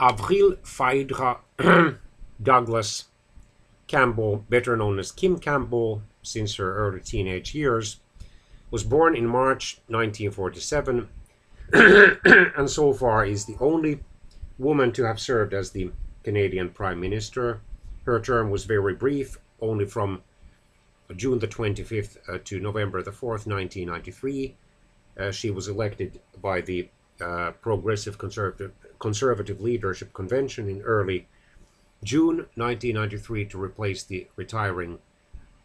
Avril Phaedra Douglas Campbell, better known as Kim Campbell since her early teenage years, was born in March 1947 and so far is the only woman to have served as the Canadian Prime Minister. Her term was very brief, only from June the 25th to November the 4th, 1993. She was elected by the Progressive Conservative Leadership Convention in early June 1993 to replace the retiring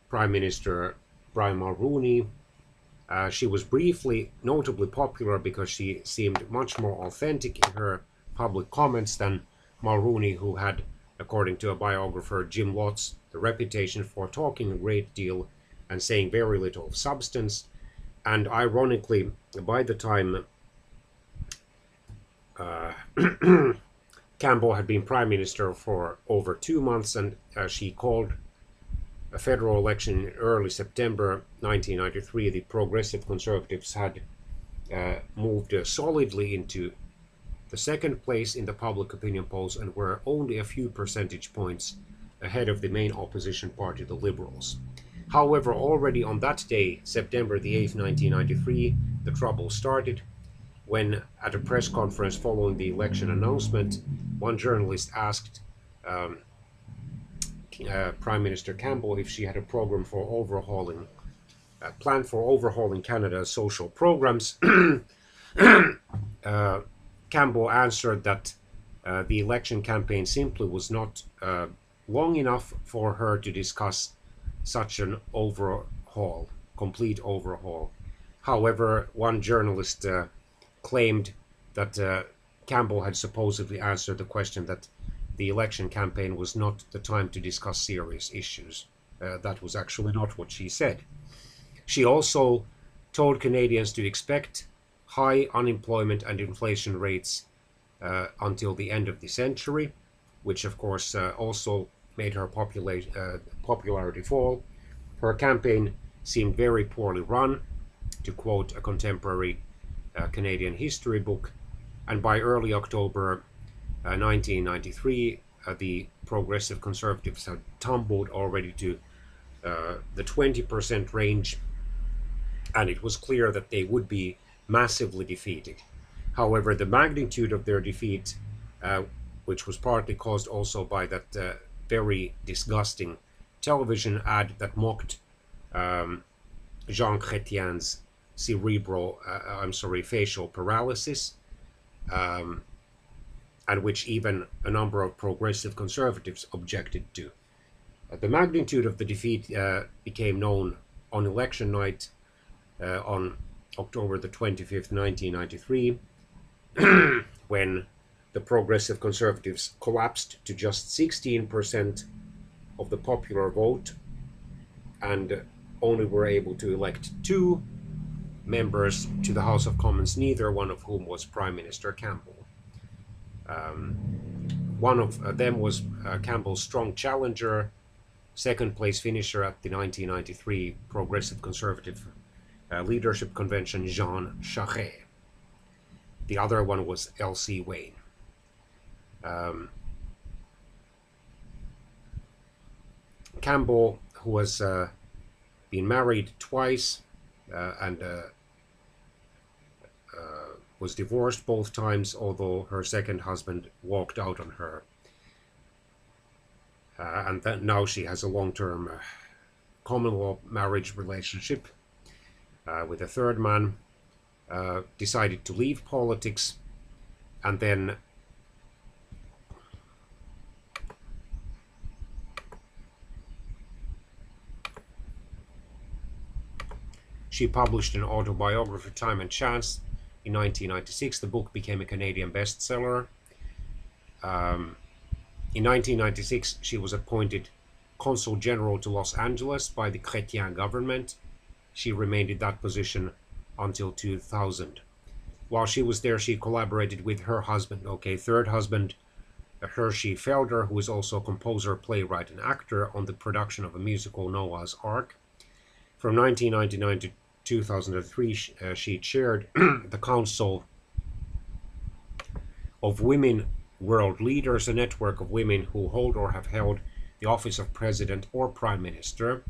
Prime Minister Brian Mulroney. She was briefly notably popular because she seemed much more authentic in her public comments than Mulroney, who had, according to a biographer, Jim Lotz, the reputation for talking a great deal and saying very little of substance. And ironically, by the time Campbell had been Prime Minister for over 2 months, and she called a federal election in early September 1993, the Progressive Conservatives had moved solidly into the second place in the public opinion polls and were only a few percentage points ahead of the main opposition party, the Liberals. However, already on that day, September the 8th, 1993, the trouble started when, at a press conference following the election announcement, one journalist asked Prime Minister Campbell if she had a program for overhauling, plan for overhauling Canada's social programs. Campbell answered that the election campaign simply was not long enough for her to discuss such an overhaul, complete overhaul. However, one journalist claimed that Campbell had supposedly answered the question that the election campaign was not the time to discuss serious issues. That was actually not what she said. She also told Canadians to expect high unemployment and inflation rates until the end of the century, which of course also made her popularity fall. Her campaign seemed very poorly run, to quote a contemporary Canadian history book, and by early October 1993, the Progressive Conservatives had tumbled already to the 20% range, and it was clear that they would be massively defeated. However, the magnitude of their defeat, which was partly caused also by that very disgusting television ad that mocked Jean Chrétien's facial paralysis, and which even a number of progressive conservatives objected to. The magnitude of the defeat became known on election night on October the 25th, 1993, when the Progressive Conservatives collapsed to just 16% of the popular vote and only were able to elect 2 members to the House of Commons, neither one of whom was Prime Minister Campbell. One of them was Campbell's strong challenger, second place finisher at the 1993 Progressive Conservative Leadership Convention, Jean Charest. The other one was Elsie Wayne. Campbell, who has been married twice and was divorced both times, although her second husband walked out on her. And that now she has a long-term common law marriage relationship with a third man, decided to leave politics, and then she published an autobiography, Time and Chance, in 1996. The book became a Canadian bestseller. In 1996, she was appointed Consul General to Los Angeles by the Chrétien government. She remained in that position until 2000. While she was there, she collaborated with her husband, third husband, Hershey Felder, who is also a composer, playwright, and actor, on the production of a musical, Noah's Ark. From 1999 to 2003, she chaired the Council of Women World Leaders, a network of women who hold or have held the office of President or Prime Minister.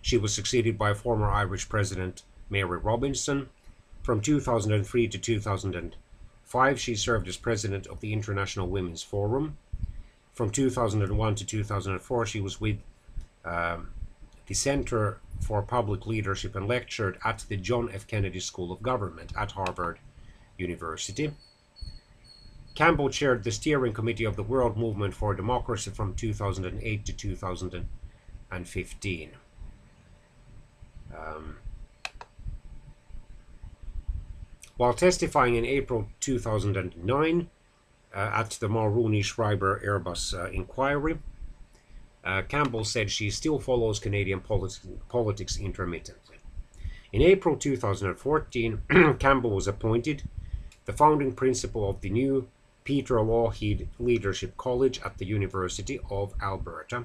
She was succeeded by former Irish President Mary Robinson. From 2003 to 2005, she served as president of the International Women's Forum. From 2001 to 2004, she was with the Center for Public Leadership and lectured at the John F. Kennedy School of Government at Harvard University. Campbell chaired the steering committee of the World Movement for Democracy from 2008 to 2015. While testifying in April 2009 at the Mulroney-Schreiber Airbus inquiry, Campbell said she still follows Canadian politics intermittently. In April 2014, Campbell was appointed the founding principal of the new Peter Lougheed Leadership College at the University of Alberta.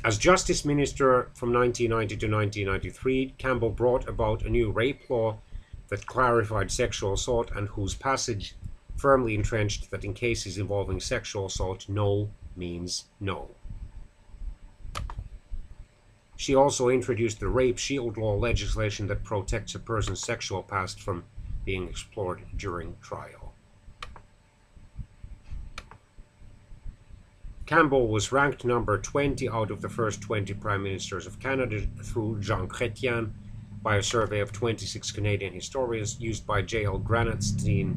As Justice Minister from 1990 to 1993, Campbell brought about a new rape law that clarified sexual assault and whose passage firmly entrenched that in cases involving sexual assault, no means no. She also introduced the Rape Shield Law legislation that protects a person's sexual past from being explored during trial. Campbell was ranked number 20 out of the first 20 Prime Ministers of Canada through Jean Chrétien by a survey of 26 Canadian historians used by J.L. Granatstein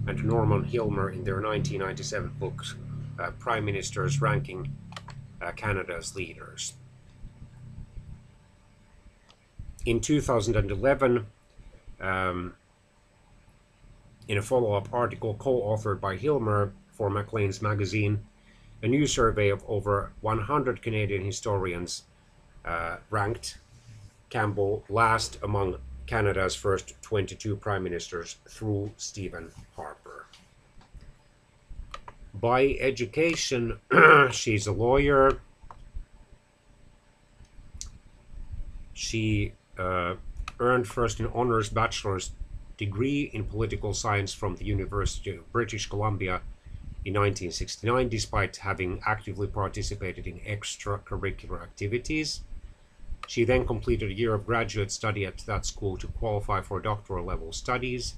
and Norman Hilmer in their 1997 book, Prime Ministers Ranking Canada's Leaders. In 2011, in a follow-up article co-authored by Hilmer for Maclean's magazine, a new survey of over 100 Canadian historians ranked Campbell last among Canada's first 22 Prime Ministers through Stephen Harper. By education, she's a lawyer. She earned first an honors bachelor's degree in political science from the University of British Columbia in 1969, despite having actively participated in extracurricular activities. She then completed a year of graduate study at that school to qualify for doctoral level studies.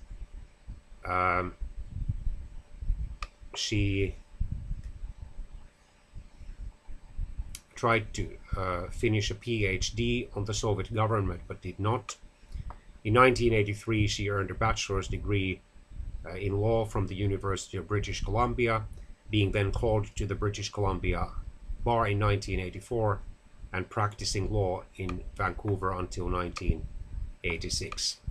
She tried to finish a PhD on the Soviet government but did not. In 1983, she earned a bachelor's degree in law from the University of British Columbia, being then called to the British Columbia Bar in 1984 and practicing law in Vancouver until 1986.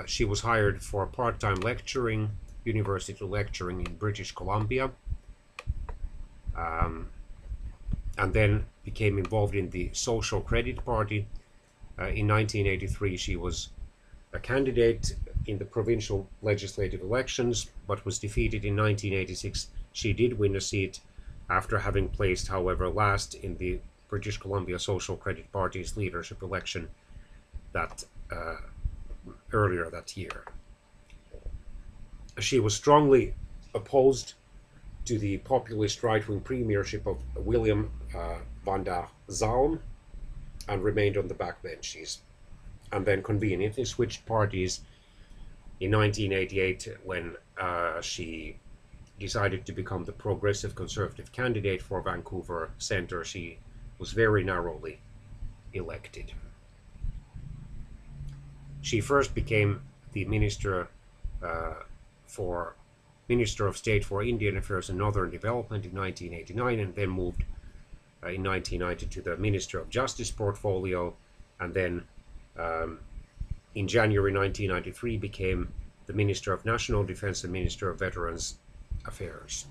She was hired for part-time lecturing, university lecturing in British Columbia, and then became involved in the Social Credit Party. In 1983, she was a candidate in the provincial legislative elections, but was defeated in 1986. She did win a seat after having placed, however, last in the British Columbia Social Credit Party's leadership election that earlier that year. She was strongly opposed to the populist right-wing premiership of William van der Zalm and remained on the backbenches, and then conveniently switched parties in 1988 when she decided to become the Progressive Conservative candidate for Vancouver Centre. She was very narrowly elected. She first became the Minister of State for Indian Affairs and Northern Development in 1989, and then moved in 1990 to the Minister of Justice portfolio, and then in January 1993 became the Minister of National Defence and Minister of Veterans Affairs.